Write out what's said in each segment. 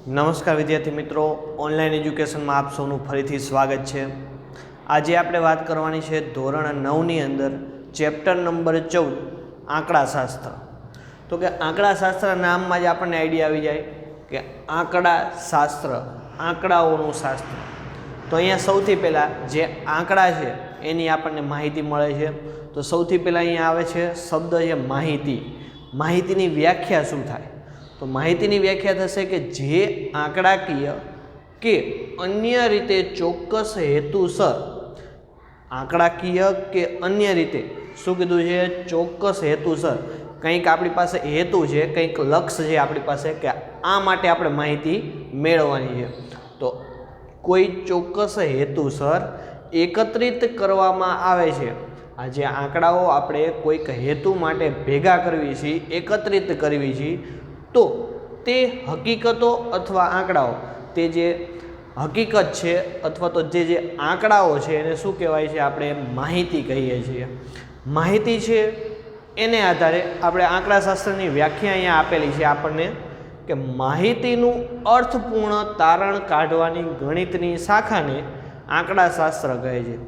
નમસ્કાર વિદ્યાર્થી મિત્રો, ઓનલાઈન એજ્યુકેશનમાં આપ સૌનું ફરીથી સ્વાગત છે। આજે આપણે વાત કરવાની છે ધોરણ 9ની અંદર ચેપ્ટર નંબર 14 આંકડાશાસ્ત્ર। તો કે આંકડાશાસ્ત્ર નામમાં જ આપણને આઈડિયા આવી જાય કે આંકડાશાસ્ત્ર, આંકડાઓનું શાસ્ત્ર। તો અહીંયા સૌથી પહેલાં જે આંકડા છે એની આપણને માહિતી મળે છે। તો સૌથી પહેલાં અહીંયા આવે છે શબ્દ છે માહિતી। માહિતીની વ્યાખ્યા શું થાય? તો માહિતીની વ્યાખ્યા થશે કે જે આંકડાકીય કે અન્ય રીતે ચોક્કસ હેતુસર, આંકડાકીય કે અન્ય રીતે શું કીધું છે? ચોક્કસ હેતુસર કંઈક આપણી પાસે હેતુ છે, કંઈક લક્ષ્ય છે આપણી પાસે કે આ માટે આપણે માહિતી મેળવવાની છે। તો કોઈ ચોક્કસ હેતુસર એકત્રિત કરવામાં આવે છે। આ જે આંકડાઓ આપણે કોઈક હેતુ માટે ભેગા કરવી છીએ, એકત્રિત કરવી છીએ, તો તે હકીકતો અથવા આંકડાઓ, તે જે હકીકત છે અથવા તો જે આંકડાઓ છે એને શું કહેવાય છે? આપણે માહિતી કહીએ છીએ। માહિતી છે એને આધારે આપણે આંકડાશાસ્ત્રની વ્યાખ્યા અહીંયા આપેલી છે આપણને કે માહિતીનું અર્થપૂર્ણ તારણ કાઢવાની ગણિતની શાખાને આંકડાશાસ્ત્ર કહે છે।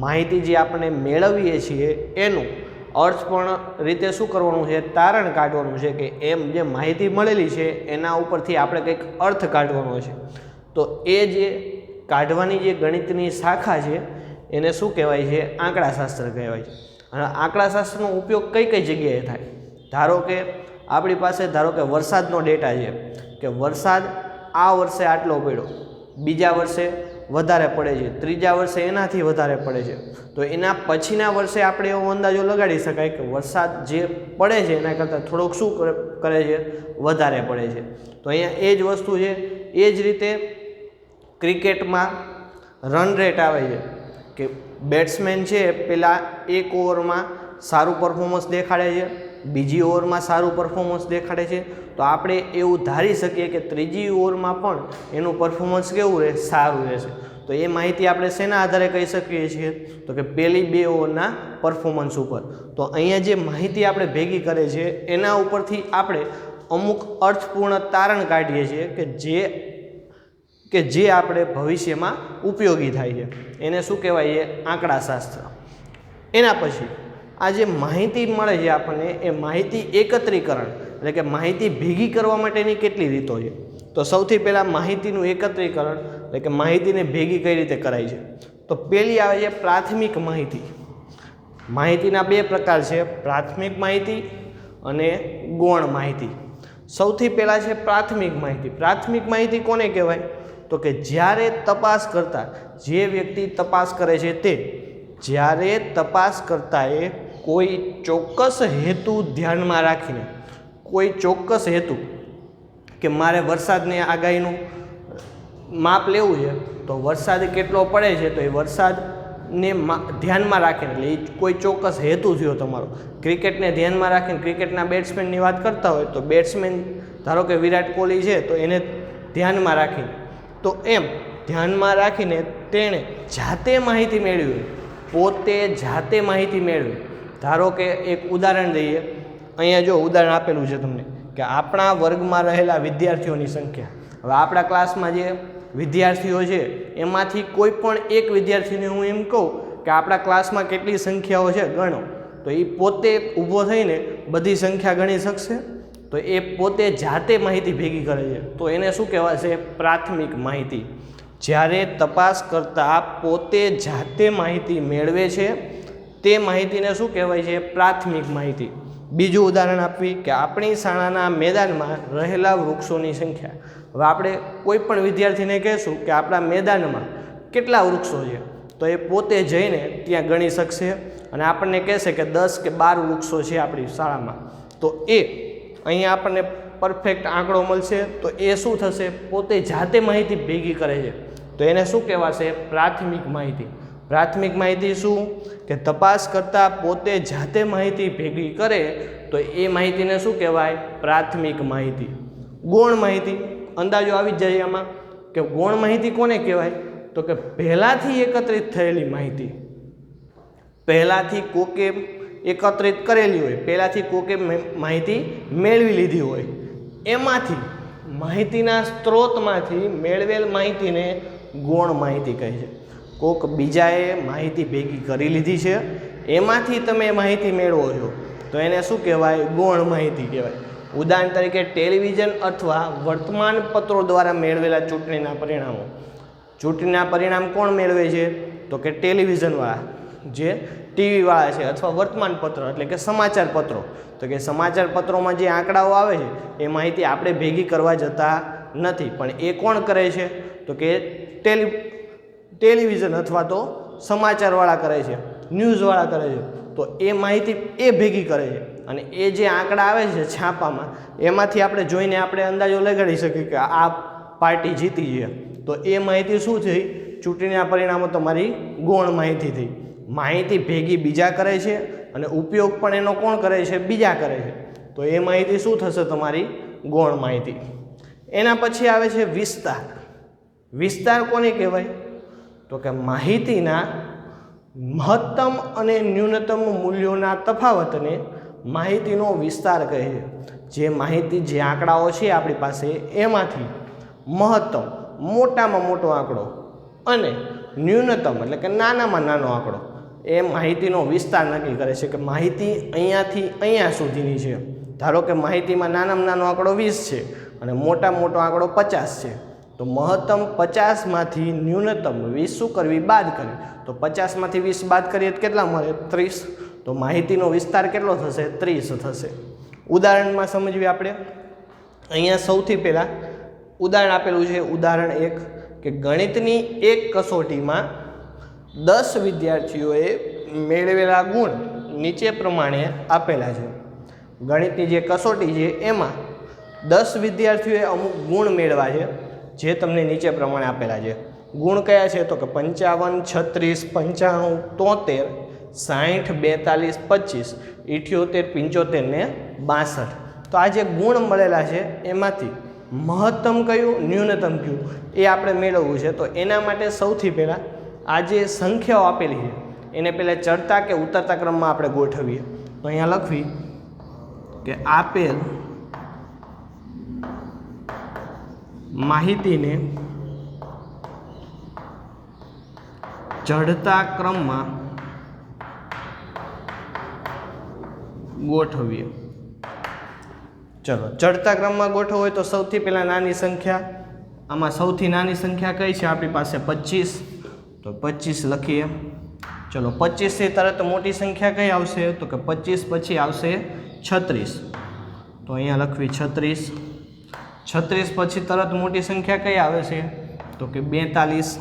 માહિતી જે આપણે મેળવીએ છીએ એનું અર્થપૂર્ણ રીતે શું કરવાનું છે? તારણ કાઢવાનું છે કે એમ જે માહિતી મળેલી છે એના ઉપરથી આપણે કંઈક અર્થ કાઢવાનો છે। તો એ જે કાઢવાની જે ગણિતની શાખા છે એને શું કહેવાય છે? આંકડાશાસ્ત્ર કહેવાય છે। અને આંકડાશાસ્ત્રનો ઉપયોગ કઈ કઈ જગ્યાએ થાય? ધારો કે આપણી પાસે કે વરસાદનો ડેટા છે કે વરસાદ આ વર્ષે આટલો પડ્યો, બીજા વર્ષે વધારે પડે છે, ત્રીજા વર્ષે એનાથી વધારે પડે છે, તો એના પછીના વર્ષે આપણે એવો અંદાજો લગાડી શકાય કે વરસાદ જે પડે છે એના કરતાં થોડોક શું કરે છે? વધારે પડે છે। તો અહીંયા એ જ વસ્તુ છે। એ જ રીતે ક્રિકેટમાં રન રેટ આવે છે કે બેટ્સમેન છે પેલા એક ઓવરમાં સારું પરફોર્મન્સ દેખાડે છે, બીજી ઓવરમાં સારું પરફોર્મન્સ દેખાડે છે, તો આપણે એવું ધારી શકીએ કે ત્રીજી ઓવરમાં પણ એનું પરફોર્મન્સ કેવું રહે? સારું રહેશે। તો એ માહિતી આપણે શેના આધારે કહી શકીએ છીએ? તો કે પહેલી 2 ઓવરના પરફોર્મન્સ ઉપર। તો અહીંયા જે માહિતી આપણે ભેગી કરે છે એના ઉપરથી આપણે અમુક અર્થપૂર્ણ તારણ કાઢીએ છીએ કે જે આપણે ભવિષ્યમાં ઉપયોગી થાય છે। એને શું કહેવાય છે? આંકડાશાસ્ત્ર। એના પછી આ જે માહિતી મળે છે આપણને, એ માહિતી એકત્રીકરણ એટલે કે માહિતી ભેગી કરવા માટેની કેટલી રીતો છે? તો સૌથી પહેલાં માહિતીનું એકત્રીકરણ એટલે કે માહિતીને ભેગી કઈ રીતે કરાય છે? તો પહેલી આવે છે પ્રાથમિક માહિતી। માહિતીના 2 પ્રકાર છે, પ્રાથમિક માહિતી અને ગૌણ માહિતી। સૌથી પહેલાં છે પ્રાથમિક માહિતી। પ્રાથમિક માહિતી કોને કહેવાય? તો કે જ્યારે તપાસ કરતા, જે વ્યક્તિ તપાસ કરે છે તે, જ્યારે તપાસ કરતાએ કોઈ ચોક્કસ હેતુ ધ્યાનમાં રાખીને, કોઈ ચોક્કસ હેતુ કે મારે વરસાદની આગાહીનું માપ લેવું છે, તો વરસાદ કેટલો પડે છે તો એ વરસાદને ધ્યાનમાં રાખીને, એટલે એ કોઈ ચોક્કસ હેતુ થયો તમારો। ક્રિકેટને ધ્યાનમાં રાખીને ક્રિકેટના બેટ્સમેનની વાત કરતા હોય તો બેટ્સમેન ધારો કે વિરાટ કોહલી છે તો એને ધ્યાનમાં રાખીને, તો એમ ધ્યાનમાં રાખીને તેણે જાતે માહિતી મેળવી, પોતે જાતે માહિતી મેળવી। ધારો કે એક ઉદાહરણ લઈએ, અહીંયા જો ઉદાહરણ આપેલું છે તમને કે આપણા વર્ગમાં રહેલા વિદ્યાર્થીઓની સંખ્યા। હવે આપણા ક્લાસમાં જે વિદ્યાર્થીઓ છે એમાંથી કોઈ પણ એક વિદ્યાર્થીને હું એમ કહું કે આપણા ક્લાસમાં કેટલી સંખ્યાઓ છે ગણો, તો એ પોતે ઊભો થઈને બધી સંખ્યા ગણી શકશે? તો એ પોતે જાતે માહિતી ભેગી કરે છે, તો એને શું કહેવાશે? પ્રાથમિક માહિતી। જ્યારે તપાસ કરતાં પોતે જાતે માહિતી મેળવે છે તે માહિતીને શું કહેવાય છે? પ્રાથમિક માહિતી। બીજું ઉદાહરણ આપવી કે આપણી શાળાના મેદાનમાં રહેલા વૃક્ષોની સંખ્યા। હવે આપણે કોઈ પણ વિદ્યાર્થીને કહેશું કે આપણા મેદાનમાં કેટલા વૃક્ષો છે, તો એ પોતે જઈને ત્યાં ગણી શકશે અને આપણને કહેશે કે 10 કે 12 વૃક્ષો છે આપણી શાળામાં, તો એ અહીંયા આપણને પરફેક્ટ આંકડો મળશે। તો એ શું થશે? પોતે જાતે માહિતી ભેગી કરે છે, તો એને શું કહેવાશે? પ્રાથમિક માહિતી। પ્રાથમિક માહિતી શું? કે તપાસ કરતાં પોતે જાતે માહિતી ભેગી કરે તો એ માહિતીને શું કહેવાય? પ્રાથમિક માહિતી। ગૌણ માહિતી, અંદાજો આવી જ જાય આમાં કે ગૌણ માહિતી કોને કહેવાય? તો કે પહેલાંથી એકત્રિત થયેલી માહિતી, પહેલાંથી કોકે એકત્રિત કરેલી હોય, પહેલાંથી કોકે માહિતી મેળવી લીધી હોય, એમાંથી માહિતીના સ્ત્રોતમાંથી મેળવેલ માહિતીને ગૌણ માહિતી કહે છે. કોઈક બીજાએ માહિતી ભેગી કરી લીધી છે, એમાંથી તમે માહિતી મેળવો છો તો એને શું કહેવાય? ગૌણ માહિતી કહેવાય. ઉદાહરણ તરીકે ટેલિવિઝન અથવા વર્તમાનપત્રો દ્વારા મેળવેલા ચૂંટણીના પરિણામો. ચૂંટણીના પરિણામ કોણ મેળવે છે? તો કે ટેલિવિઝનવાળા, જે ટીવીવાળા છે, અથવા વર્તમાનપત્ર એટલે કે સમાચાર પત્રો. તો કે સમાચાર પત્રોમાં જે આંકડાઓ આવે છે એ માહિતી આપણે ભેગી કરવા જતા નથી, પણ એ કોણ કરે છે? તો કે ટેલિવિઝન અથવા તો સમાચારવાળા કરે છે, ન્યૂઝવાળા કરે છે. તો એ માહિતી એ ભેગી કરે છે, અને એ જે આંકડા આવે છે છાપામાં, એમાંથી આપણે જોઈને આપણે અંદાજો લગાડી શકીએ કે આ પાર્ટી જીતી છે. તો એ માહિતી શું થઈ? ચૂંટણીના પરિણામો તમારી ગૌણ માહિતી થઈ. માહિતી ભેગી બીજા કરે છે અને ઉપયોગ પણ એનો કોણ કરે છે? બીજા કરે છે. તો એ માહિતી શું થશે? તમારી ગૌણ માહિતી. એના પછી આવે છે વિસ્તાર. વિસ્તાર કોને કહેવાય? તો કે માહિતીના મહત્તમ અને ન્યૂનતમ મૂલ્યોના તફાવતને માહિતીનો વિસ્તાર કહે છે. જે માહિતી, જે આંકડાઓ છે આપણી પાસે, એમાંથી મહત્તમ, મોટામાં મોટો આંકડો, અને ન્યૂનતમ એટલે કે નાનામાં નાનો આંકડો, એ માહિતીનો વિસ્તાર નક્કી કરે છે કે માહિતી અહીંયાથી અહીંયા સુધીની છે. ધારો કે માહિતીમાં નાનામાં નાનો આંકડો 20 છે અને મોટામાં મોટો આંકડો 50 છે. તો મહત્તમ 50માંથી ન્યૂનતમ 20 શું કરવી? બાદ કરવી. તો 50માંથી 20 બાદ કરીએ તો કેટલા મળે? 30. તો માહિતીનો વિસ્તાર કેટલો થશે? 30 થશે. ઉદાહરણમાં સમજવી આપણે. અહીંયા સૌથી પહેલાં ઉદાહરણ આપેલું છે. ઉદાહરણ 1 કે ગણિતની એક કસોટીમાં 10 વિદ્યાર્થીઓએ મેળવેલા ગુણ નીચે પ્રમાણે આપેલા છે. ગણિતની જે કસોટી છે એમાં 10 વિદ્યાર્થીઓએ અમુક ગુણ મેળવ્યા છે, જે તમને નીચે પ્રમાણે આપેલા છે. ગુણ કયા છે? તો કે 55, 36, 95, 73, 60, 42, 25, 78, 75 ને 62. તો આ જે ગુણ મળેલા છે એમાંથી મહત્તમ કયું, ન્યૂનતમ કયું, એ આપણે મેળવવું છે. તો એના માટે સૌથી પહેલાં આ જે સંખ્યાઓ આપેલી છે એને પહેલાં ચડતા કે ઉતરતા ક્રમમાં આપણે ગોઠવીએ. તો અહીંયા લખવી કે આપેલ માહિતીને ચડતા ક્રમમાં ગોઠવીએ. ચલો, ચડતા ક્રમમાં ગોઠવો હોય તો સૌથી પહેલાં નાની સંખ્યા. આમાં સૌથી નાની સંખ્યા કઈ છે આપણી પાસે? 25. તો 25 લખીએ. ચલો, 25 થી તરત મોટી સંખ્યા કઈ આવશે? તો કે 25 પછી આવશે 36. તો અહીંયા લખવી 36. 36 પછી તરત મોટી સંખ્યા કઈ આવે છે? તો કે 42.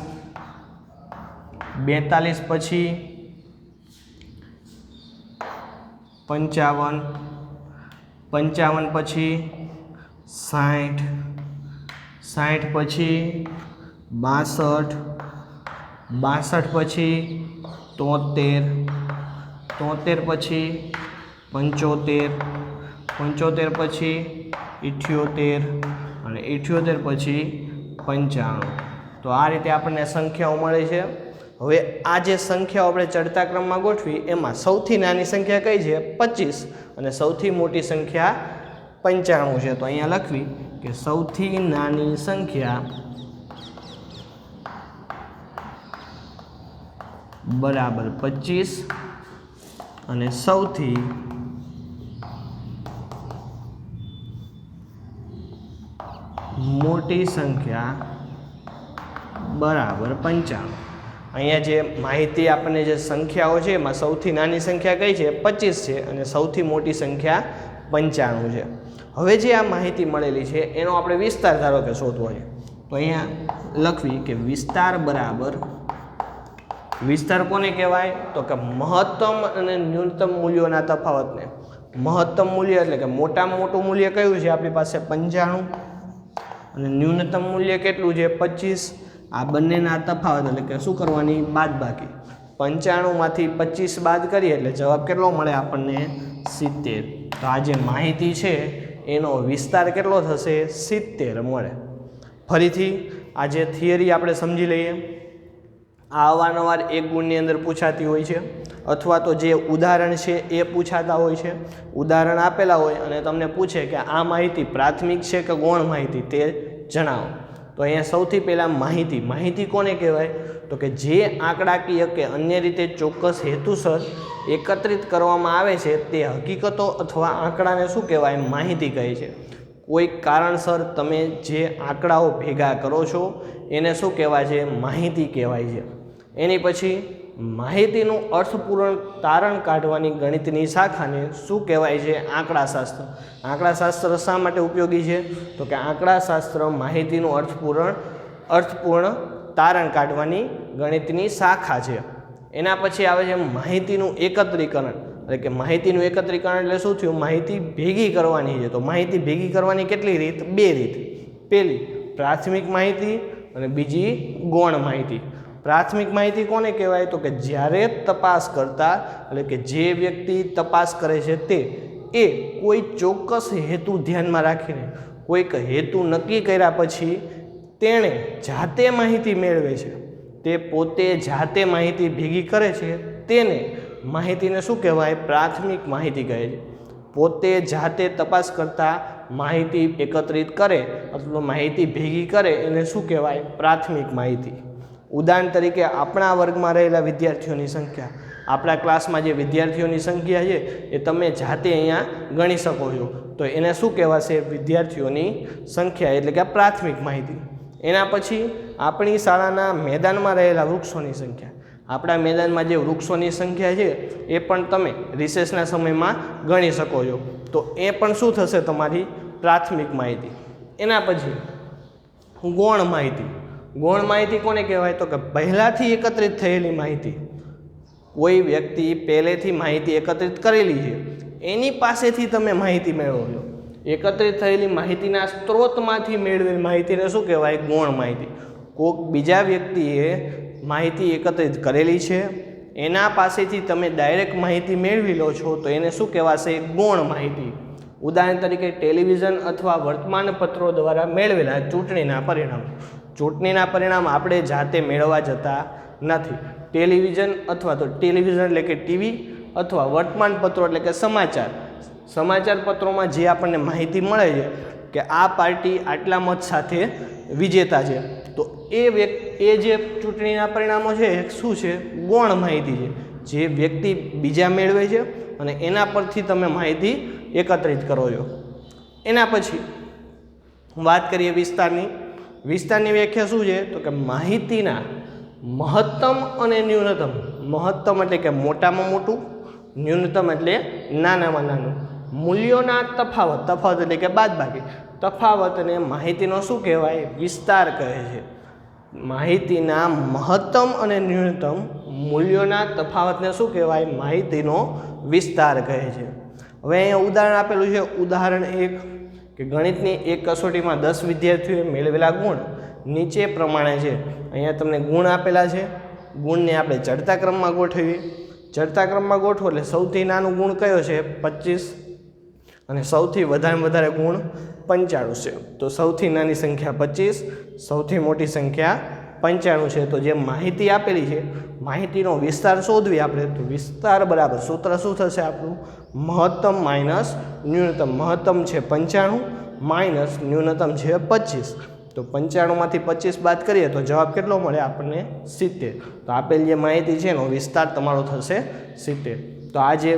42 પછી 55. 55 પછી 60. 60 પછી 62. 62 પછી 73. 73 પછી 75. 75 પછી 78 અને 78 પછી 95. તો આ રીતે આપણને સંખ્યાઓ મળે છે. હવે આ જે સંખ્યાઓ આપણે ચડતા ક્રમમાં ગોઠવી એમાં સૌથી નાની સંખ્યા કઈ છે? 25. અને સૌથી મોટી સંખ્યા 95 છે. તો અહીંયા લખવી કે સૌથી નાની સંખ્યા બરાબર 25 અને સૌથી મોટી સંખ્યા બરાબર 95. અહીંયા જે માહિતી આપણને જે સંખ્યાઓ છે એમાં સૌથી નાની સંખ્યા કઈ છે? 25 છે અને સૌથી મોટી સંખ્યા 95 છે. હવે જે આ માહિતી મળેલી છે એનો આપણે વિસ્તાર ધારો કે શોધવો છે. તો અહીંયા લખવી કે વિસ્તાર બરાબર, વિસ્તાર કોને કહેવાય? તો કે મહત્તમ અને ન્યૂનતમ મૂલ્યોના તફાવતને. મહત્તમ મૂલ્ય એટલે કે મોટામાં મોટું મૂલ્ય કયું છે આપણી પાસે? 95. અને ન્યૂનતમ મૂલ્ય કેટલું છે? 25. આ બંનેના તફાવત એટલે કે શું કરવાની? બાદબાકી. 95માંથી 25 બાદ કરીએ એટલે જવાબ કેટલો મળે આપણને? 70. તો આ જે માહિતી છે એનો વિસ્તાર કેટલો થશે? 70 મળે. ફરીથી આ જે થિયરી આપણે સમજી લઈએ. આ અવારનવાર એક ગુણની અંદર પૂછાતી હોય છે. અથવા તો જે ઉદાહરણ છે એ પૂછાતા હોય છે. ઉદાહરણ આપેલા હોય અને તમને પૂછે કે આ માહિતી પ્રાથમિક છે કે ગૌણ માહિતી તે જણાવો. તો અહીંયા સૌથી પહેલાં માહિતી કોને કહેવાય? તો કે જે આંકડાકીય કે અન્ય રીતે ચોક્કસ હેતુસર એકત્રિત કરવામાં આવે છે તે હકીકતો અથવા આંકડાને શું કહેવાય? માહિતી કહે છે. કોઈ કારણસર તમે જે આંકડાઓ ભેગા કરો છો એને શું કહેવાય છે? માહિતી કહેવાય છે. એની પછી માહિતીનું અર્થપૂર્ણ તારણ કાઢવાની ગણિતની શાખાને શું કહેવાય છે? આંકડાશાસ્ત્ર. આંકડાશાસ્ત્ર શા માટે ઉપયોગી છે? તો કે આંકડાશાસ્ત્ર માહિતીનું અર્થપૂર્ણ તારણ કાઢવાની ગણિતની શાખા છે. એના પછી આવે છે માહિતીનું એકત્રીકરણ. એટલે કે માહિતીનું એકત્રીકરણ એટલે શું થયું? માહિતી ભેગી કરવાની છે. તો માહિતી ભેગી કરવાની કેટલી રીત? 2 રીત. પહેલી પ્રાથમિક માહિતી અને બીજી ગૌણ માહિતી. પ્રાથમિક માહિતી કોને કહેવાય? તો કે જ્યારે તપાસ કરતા એટલે કે જે વ્યક્તિ તપાસ કરે છે તે કોઈ ચોક્કસ હેતુ ધ્યાનમાં રાખીને કોઈક હેતુ નક્કી કર્યા પછી તેણે જાતે માહિતી મેળવે છે, તે પોતે જાતે માહિતી ભેગી કરે છે, તેને માહિતીને શું કહેવાય? પ્રાથમિક માહિતી કહે છે. પોતે જાતે તપાસ કરતા માહિતી એકત્રિત કરે અથવા માહિતી ભેગી કરે એને શું કહેવાય? પ્રાથમિક માહિતી. ઉદાહરણ તરીકે આપણા વર્ગમાં રહેલા વિદ્યાર્થીઓની સંખ્યા, આપણા ક્લાસમાં જે વિદ્યાર્થીઓની સંખ્યા છે એ તમે જાતે અહીંયા ગણી શકો છો. તો એને શું કહેવાશે? વિદ્યાર્થીઓની સંખ્યા, એટલે કે પ્રાથમિક માહિતી. એના પછી આપણી શાળાના મેદાનમાં રહેલા વૃક્ષોની સંખ્યા. આપણા મેદાનમાં જે વૃક્ષોની સંખ્યા છે એ પણ તમે રિસેસના સમયમાં ગણી શકો છો. તો એ પણ શું થશે? તમારી પ્રાથમિક માહિતી. એના પછી ગૌણ માહિતી. ગૌણ માહિતી કોને કહેવાય? તો કે પહેલાંથી એકત્રિત થયેલી માહિતી. કોઈ વ્યક્તિ પહેલેથી માહિતી એકત્રિત કરેલી છે એની પાસેથી તમે માહિતી મેળવો છો. એકત્રિત થયેલી માહિતીના સ્ત્રોતમાંથી મેળવેલી માહિતીને શું કહેવાય? ગૌણ માહિતી. કોઈક બીજા વ્યક્તિએ માહિતી એકત્રિત કરેલી છે એના પાસેથી તમે ડાયરેક્ટ માહિતી મેળવી લો છો તો એને શું કહેવાશે? ગૌણ માહિતી. ઉદાહરણ તરીકે ટેલિવિઝન અથવા વર્તમાનપત્રો દ્વારા મેળવેલા ચૂંટણીના પરિણામ. ચૂંટણીના પરિણામ આપણે જાતે મેળવવા જતા નથી. ટેલિવિઝન અથવા તો ટેલિવિઝન એટલે કે ટીવી અથવા વર્તમાનપત્રો એટલે કે સમાચાર પત્રોમાં જે આપણને માહિતી મળે છે કે આ પાર્ટી આટલા મત સાથે વિજેતા છે, તો એ જે ચૂંટણીના પરિણામો છે એ શું છે? ગૌણ માહિતી છે. જે વ્યક્તિ બીજા મેળવે છે અને એના પરથી તમે માહિતી એકત્રિત કરો છો. એના પછી વાત કરીએ વિસ્તારની. વિસ્તારની વ્યાખ્યા શું છે? તો કે માહિતીના મહત્તમ અને ન્યૂનતમ. મહત્તમ એટલે કે મોટામાં મોટું, ન્યૂનતમ એટલે નાનામાં નાનું. મૂલ્યોના તફાવત એટલે કે બાદબાકી. તફાવતને માહિતીનો શું કહેવાય? વિસ્તાર કહે છે. માહિતીના મહત્તમ અને ન્યૂનતમ મૂલ્યોના તફાવતને શું કહેવાય? માહિતીનો વિસ્તાર કહે છે. હવે અહીંયા ઉદાહરણ આપેલું છે. ઉદાહરણ 1 કે ગણિતની એક કસોટીમાં 10 વિદ્યાર્થીઓએ મેળવેલા ગુણ નીચે પ્રમાણે છે. અહીંયા તમને ગુણ આપેલા છે. ગુણને આપણે ચડતા ક્રમમાં ગોઠવીએ. ચડતા ક્રમમાં ગોઠવો એટલે સૌથી નાનો ગુણ કયો છે? 25 અને સૌથી વધારે ગુણ 95 છે. તો સૌથી નાની સંખ્યા 25, સૌથી મોટી સંખ્યા 95 છે. તો જે માહિતી આપેલી છે માહિતીનો વિસ્તાર શોધવી આપણે, તો વિસ્તાર બરાબર સૂત્ર શું થશે આપણું? મહત્તમ માઇનસ ન્યૂનતમ. મહત્તમ છે 95 માઇનસ ન્યૂનતમ છે 25. તો 95માંથી 25 બાદ કરીએ તો જવાબ કેટલો મળે આપણને? 70. તો આપેલ જે માહિતી છે એનો વિસ્તાર તમારો થશે 70. તો આ જે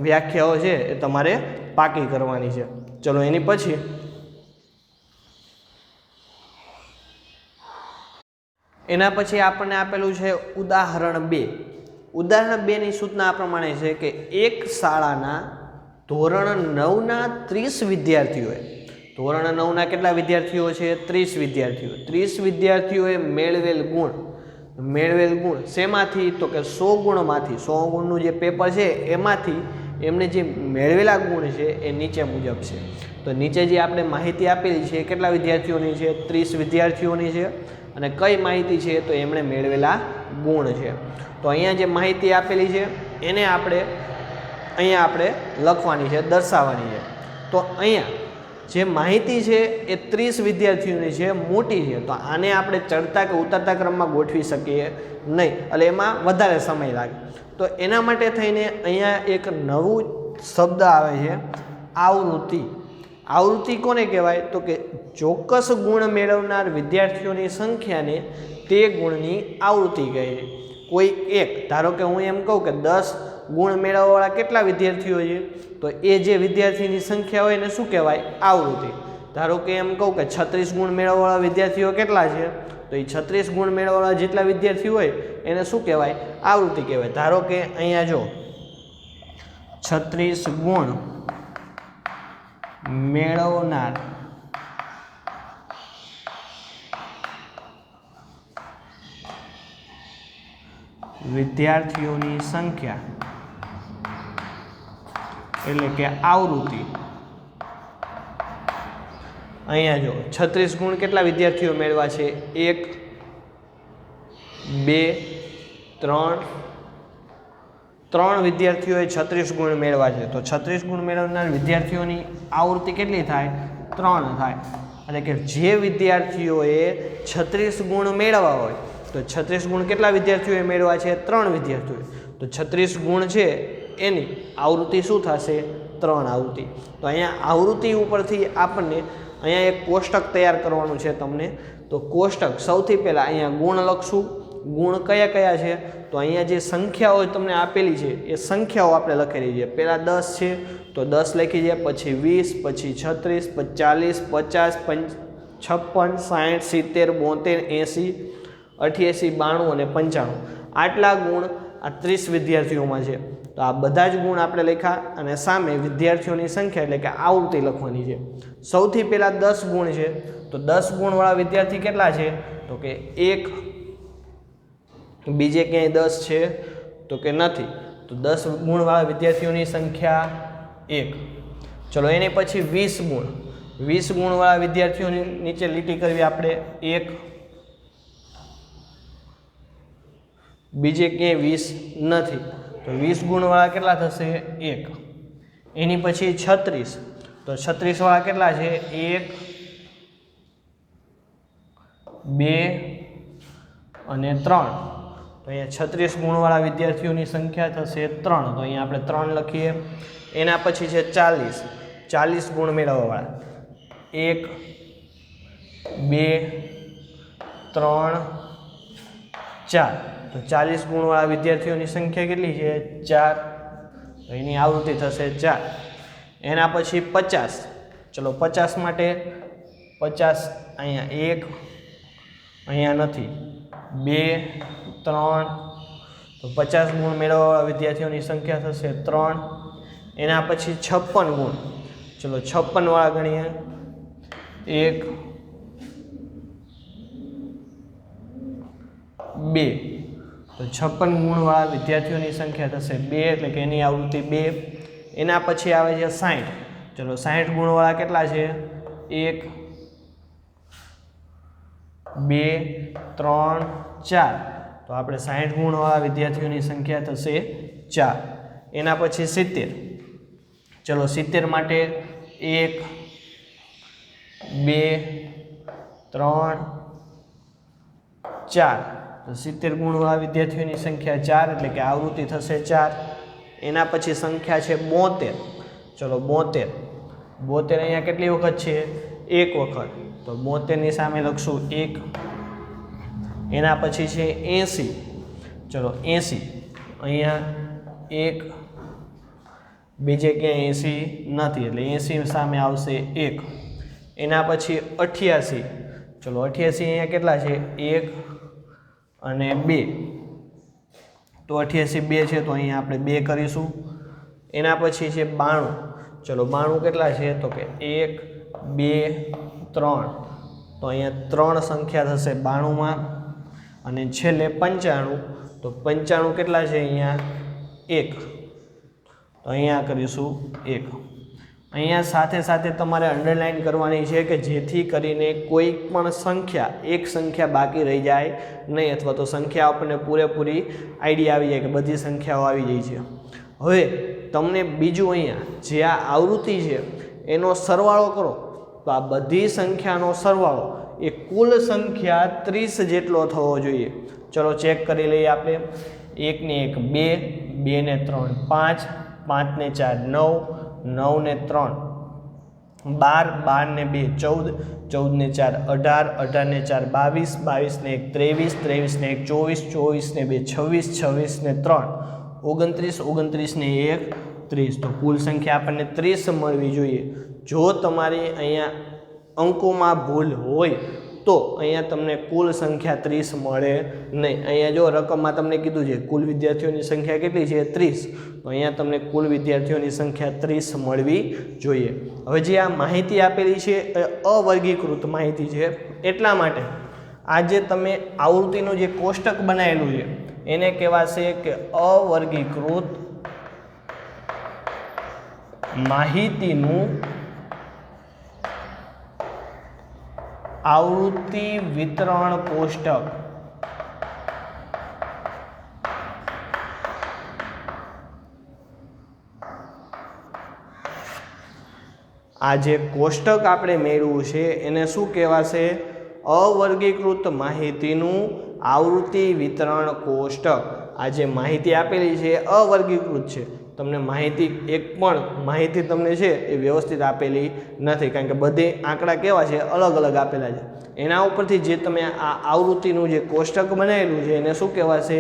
વ્યાખ્યાઓ છે એ તમારે પાકી કરવાની છે. ચલો એની પછી આપણને આપેલું છે ઉદાહરણ 2. ઉદાહરણ 2ની સૂચના આ પ્રમાણે છે કે એક શાળાના ધોરણ 9ના 30 વિદ્યાર્થીઓએ, ધોરણ 9ના કેટલા વિદ્યાર્થીઓ છે? 30 વિદ્યાર્થીઓ. 30 વિદ્યાર્થીઓએ મેળવેલ ગુણ શેમાંથી? તો કે 100 ગુણમાંથી, 100 ગુણનું જે પેપર છે એમાંથી એમને જે મેળવેલા ગુણ છે એ નીચે મુજબ છે. તો નીચે જે આપણે માહિતી આપેલી છે કેટલા વિદ્યાર્થીઓની છે? 30 વિદ્યાર્થીઓની છે. અને કઈ માહિતી છે? તો એમણે મેળવેલા ગુણ છે. તો અહીંયા જે માહિતી આપેલી છે એને અહીંયા આપણે લખવાની છે, દર્શાવવાની છે. તો અહીંયા જે માહિતી છે એ 30 વિદ્યાર્થીઓની છે, મોટી છે, તો આને આપણે ચડતા કે ઉતરતા ક્રમમાં ગોઠવી શકીએ નહીં, એટલે એમાં વધારે સમય લાગે. તો એના માટે થઈને અહીંયા એક નવું શબ્દ આવે છે, આવૃત્તિ. આવૃત્તિ કોને કહેવાય? તો કે ચોક્કસ ગુણ મેળવનાર વિદ્યાર્થીઓની સંખ્યાને તે ગુણની આવૃત્તિ કહે છે. કોઈ એક, ધારો કે હું એમ કહું કે 10 ગુણ મેળવવાવાળા કેટલા વિદ્યાર્થીઓ છે, તો એ જે વિદ્યાર્થીની સંખ્યા હોય એને શું કહેવાય? આવૃત્તિ. ધારો કે એમ કહું કે 36 ગુણ મેળવવાવાળા વિદ્યાર્થીઓ કેટલા છે, તો એ 36 ગુણ મેળવવાવાળા જેટલા વિદ્યાર્થીઓ હોય એને શું કહેવાય? આવૃત્તિ કહેવાય. ધારો કે અહીંયા જો 36 ગુણ મેળવનાર વિદ્યાર્થીઓની સંખ્યા એટલે કે આવૃત્તિ. અહીંયા જો 36 ગુણ કેટલા વિદ્યાર્થીઓ મેળવ્યા છે? 1 2 3 વિદ્યાર્થીઓએ 36 ગુણ મેળવ્યા છે. તો 36 ગુણ મેળવનાર વિદ્યાર્થીઓની આવૃત્તિ કેટલી થાય? 3 થાય. એટલે કે જે વિદ્યાર્થીઓએ 36 ગુણ મેળવ્યા હોય, તો 36 ગુણ કેટલા વિદ્યાર્થીઓએ મેળવ્યા છે? 3 વિદ્યાર્થીઓએ. તો 36 ગુણ છે એની આવૃત્તિ શું થશે? 3 આવૃત્તિ. તો અહીંયા આવૃત્તિ ઉપરથી આપણને અહીંયા એક કોષ્ટક તૈયાર કરવાનું છે તમને. તો કોષ્ટક સૌથી પહેલાં અહીંયા ગુણ લખશું. ગુણ કયા કયા છે? તો અહીંયા જે સંખ્યાઓ તમને આપેલી છે એ સંખ્યાઓ આપણે લખેલી છે. પહેલાં 10 છે તો 10 લખી જાય, પછી 20, પછી 36, પછી 40, 50, 56, 60, 70, 72, 80, 88, 92 અને 95. આટલા ગુણ આ 30 વિદ્યાર્થીઓમાં છે. તો આ બધા જ ગુણ આપણે લખ્યા અને સામે વિદ્યાર્થીઓની સંખ્યા એટલે કે આવૃત્તિ લખવાની છે. સૌથી પહેલાં 10 ગુણ છે, તો 10 ગુણવાળા વિદ્યાર્થી કેટલા છે? તો કે 1. બીજે ક્યાંય 10 છે? તો કે નથી. તો 10 ગુણવાળા વિદ્યાર્થીઓની સંખ્યા 1. ચલો એની પછી 20 ગુણ. 20 ગુણવાળા વિદ્યાર્થીઓની નીચે લીટી કરવી આપણે 1. બીજે ક્યાંય 20 નથી. તો 20 ગુણવાળા કેટલા થશે? 1. એની પછી 36. તો 36 વાળા કેટલા છે? 1 2 અને 3. તો અહીંયા 36 ગુણવાળા વિદ્યાર્થીઓની સંખ્યા થશે 3. તો અહીંયા આપણે 3 લખીએ. એના પછી છે 40. 40 ગુણ મેળવવાવાળા 1 2 3 4. તો 40 ગુણવાળા વિદ્યાર્થીઓની સંખ્યા કેટલી છે? 4. તો એની આવૃત્તિ થશે 4. એના પછી 50. ચલો 50 માટે 50 અહીંયા 1, અહીંયા નથી, 2 3. તો 50 ગુણ મેળવવાવાળા વિદ્યાર્થીઓની સંખ્યા થશે 3. એના પછી 56 ગુણ. ચલો 56 વાળા ગણીએ 1 2. તો 56 ગુણવાળા વિદ્યાર્થીઓની સંખ્યા થશે 2 એટલે કે એની આવૃત્તિ 2. એના પછી આવે છે 60. ચલો 60 ગુણવાળા કેટલા છે? 1 2 3 4. તો આપણે 60 ગુણવાળા વિદ્યાર્થીઓની સંખ્યા થશે 4. એના પછી 70. ચલો 70 માટે 1 2 3 4. તો 70 ગુણવાળા વિદ્યાર્થીઓની સંખ્યા 4 એટલે કે આવૃત્તિ થશે 4. એના પછી સંખ્યા છે 72. ચલો 72. 72 અહીંયા કેટલી વખત છે? 1 વખત. તો 72 ની સામે લખશું 1. એના પછી છે 80. ચલો 80. અહીંયા 1, બીજે ક્યાંય 80 નથી એટલે 80 સામે આવશે 1. એના પછી 88. ચલો 88 અહીંયા કેટલા છે? 1 અને 2. તો 88 2 છે તો અહીંયા આપણે 2 કરીશું. એના પછી છે 92. ચલો 92 કેટલા છે? તો કે 1 2 3. તો અહીંયા 3 સંખ્યા થશે 92માં. અને છેલ્લે 95. તો 95 કેટલા છે? અહીંયા 1. તો અહીંયા કરીશું 1. અહીંયા સાથે સાથે તમારે અંડરલાઇન કરવાની છે કે જેથી કરીને કોઈ પણ સંખ્યા, એક સંખ્યા બાકી રહી જાય નહીં, અથવા તો સંખ્યા આપણને પૂરેપૂરી આઈડિયા આવી જાય કે બધી સંખ્યાઓ આવી જાય છે. હવે તમને બીજું અહીંયા જે આ આવૃત્તિ છે એનો સરવાળો કરો તો આ બધી સંખ્યાનો સરવાળો એ કુલ સંખ્યા 30 જેટલો થવો જોઈએ. ચલો ચેક કરી લઈએ આપણે. 1 ને 1 2, 2 ને 3 5, 5 ને 4 9, 9 ને 3 12, 12 ને 2 14, 14 ને 4 18, 18 ને 4 22, 22 ને 1 23, 23 ને 1 24, 24 ને 2 26, 26 ને 3 29, 29 ને 1 30. તો કુલ સંખ્યા આપણને 30 મળવી જોઈએ. જો તમારી અહીંયા અંકોમાં ભૂલ હોય તો અહીંયા તમને કુલ સંખ્યા 30 મળે નહીં. અહીંયા જો રકમમાં તમને કીધું છે કુલ વિદ્યાર્થીઓની સંખ્યા કેટલી છે 30, તો અહીંયા તમને કુલ વિદ્યાર્થીઓની સંખ્યા 30 મળવી જોઈએ. હવે જે આ માહિતી આપેલી છે એ અવર્ગીકૃત માહિતી છે, એટલા માટે આ જે તમે આવૃત્તિનું જે કોષ્ટક બનાવેલું છે એને કહેવાશે કે અવર્ગીકૃત માહિતીનું આવૃત્તિ વિતરણ કોષ્ટક. આ જે કોષ્ટક આપણે મેળવ્યું છે એને શું કહેવાશે? અવર્ગીકૃત માહિતીનું આવૃત્તિ વિતરણ કોષ્ટક. આ જે માહિતી આપેલી છે એ અવર્ગીકૃત છે. તમને માહિતી એક પણ માહિતી તમને છે એ વ્યવસ્થિત આપેલી નથી, કારણ કે બધી આંકડા કેવા છે અલગ અલગ આપેલા છે. એના ઉપરથી જે તમે આ આવૃત્તિનું જે કોષ્ટક બનાવેલું છે એને શું કહેવાશે?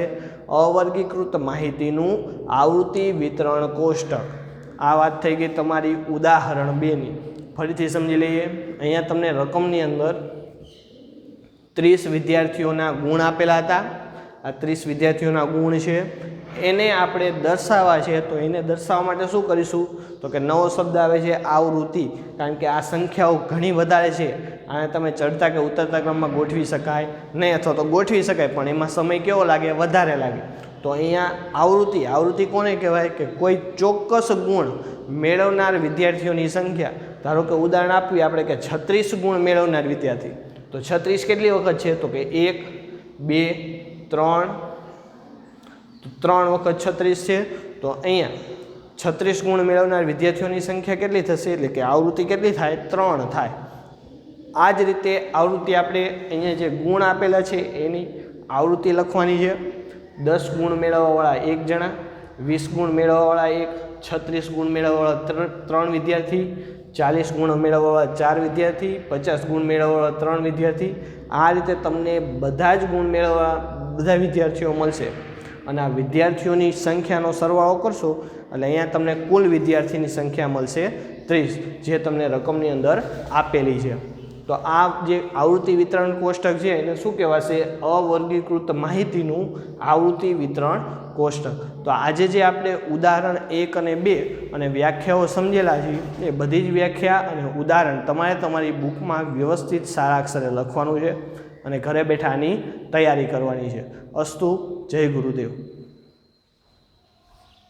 અવર્ગીકૃત માહિતીનું આવૃત્તિ વિતરણ કોષ્ટક. આ વાત થઈ ગઈ તમારી ઉદાહરણ 2ની. ફરીથી સમજી લઈએ. અહીંયા તમને રકમની અંદર 30 વિદ્યાર્થીઓના ગુણ આપેલા હતા. આ 30 વિદ્યાર્થીઓના ગુણ છે એને આપણે દર્શાવવા છે, તો એને દર્શાવવા માટે શું કરીશું? તો કે નવો શબ્દ આવે છે આવૃત્તિ. કારણ કે આ સંખ્યાઓ ઘણી વધારે છે અને તમે ચડતા કે ઉતરતા ક્રમમાં ગોઠવી શકાય નહીં, અથવા તો ગોઠવી શકાય પણ એમાં સમય કેવો લાગે? વધારે લાગે. તો અહીંયા આવૃત્તિ કોને કહેવાય? કે કોઈ ચોક્કસ ગુણ મેળવનાર વિદ્યાર્થીઓની સંખ્યા. ધારો કે ઉદાહરણ આપીએ આપણે કે 36 ગુણ મેળવનાર વિદ્યાર્થી, તો 36 કેટલી વખત છે? તો કે 1 2 3 3 વખત 36 છે. તો અહીંયા 36 ગુણ મેળવનાર વિદ્યાર્થીઓની સંખ્યા કેટલી થશે? એટલે કે આવૃત્તિ કેટલી થાય? 3 થાય. આ જ રીતે આવૃત્તિ આપણે અહીંયા જે ગુણ આપેલા છે એની આવૃત્તિ લખવાની છે. 10 ગુણ મેળવવાવાળા 1 જણા, 20 ગુણ મેળવવાવાળા 1, 36 ગુણ મેળવવાવાળા 3 વિદ્યાર્થી, 40 ગુણ મેળવવાવાળા 4 વિદ્યાર્થી, 50 ગુણ મેળવવાવાળા 3 વિદ્યાર્થી. આ રીતે તમને બધા જ ગુણ મેળવવા બધા વિદ્યાર્થીઓ મળશે અને આ વિદ્યાર્થીઓની સંખ્યાનો સરવાળો કરશો એટલે અહીંયા તમને કુલ વિદ્યાર્થીની સંખ્યા મળશે 30, જે તમને રકમની અંદર આપેલી છે. તો આ જે આવૃત્તિ વિતરણ કોષ્ટક છે એને શું કહેવાશે? અવર્ગીકૃત માહિતીનું આવૃત્તિ વિતરણ કોષ્ટક. તો આજે જે આપણે ઉદાહરણ 1 અને 2 અને વ્યાખ્યાઓ સમજેલા છે એ બધી જ વ્યાખ્યા અને ઉદાહરણ તમારે તમારી બુકમાં વ્યવસ્થિત સારા અક્ષરે લખવાનું છે અને ઘરે બેઠા આની તૈયારી કરવાની છે. અસ્તુ. જય ગુરુદેવ.